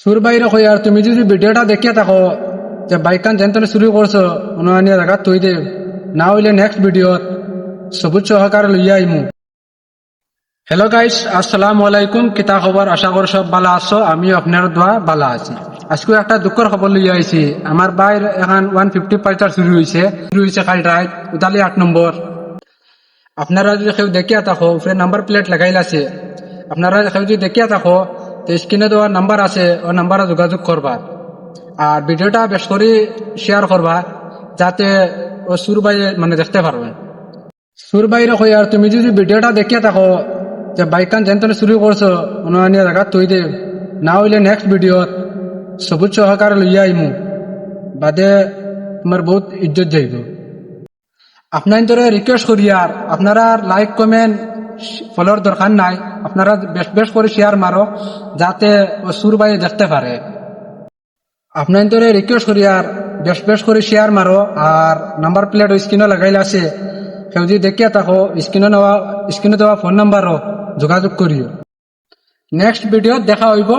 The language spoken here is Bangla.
সুর বাইরে কই আর তুমি যদি ভিডিওটা দেখিয়া থাকো যে বাইকান যেন তুমি শুরু করছো অন্য জায়গা তুই দে না হইলে নেক্সট ভিডিও সবুজ সহকারে লইয়া আইমু। হ্যালো গাইস, আসসালামু আলাইকুম। কিতা খবর? আশা করি সব ভালো আছো, আমি আপনার দোয়া ভালো আছি। আজকে একটা দুঃখের খবর লইয়া আইছি। আমার বাইর এখন 150 পাইটার শুরু হয়েছে কাল রাত উদালি 8 নম্বর। আপনারা যদি কেউ দেখিয়া থাকো উপরে নাম্বার প্লেট লাগাইল আছে, আপনারা কেউ যদি দেখিয়া থাকো তো স্ক্রিনে দেওয়া নাম্বার আছে ও নাম্বারে যোগাযোগ করবা আর ভিডিওটা বেশ করে শেয়ার করবা যাতে ও সুর বাইরে মানে দেখতে পারবেন। সুর বাইরে কই আর তুমি যদি ভিডিওটা দেখিয়া থাকো যে বাইকান যেন তুমি শুরু করছো অন্য জায়গা তুই দে না হইলে নেক্সট ভিডিও সবুজ সহকারে লইয়া আইমু, বাদে তোমার বহুত ইজ্জত যাইব। আপনার রিকোয়েস্ট করি আর আপনারা লাইক কমেন্ট ফলোর দরকার নাই, আপনারা বেশ বেশ করে শেয়ার মারো যাতে ও সুর বাইরে দেখতে পারে। আপনার রিকোয়েস্ট করি আর বেশ বেশ করে শেয়ার মারো আর নাম্বার প্লেট স্ক্রিনে লাগাইলে আছে, কেউ যদি দেখিয়া থাকো স্ক্রিনে দেওয়া ফোন নাম্বারও যোগাযোগ করিও। নেক্সট ভিডিও দেখা হইব।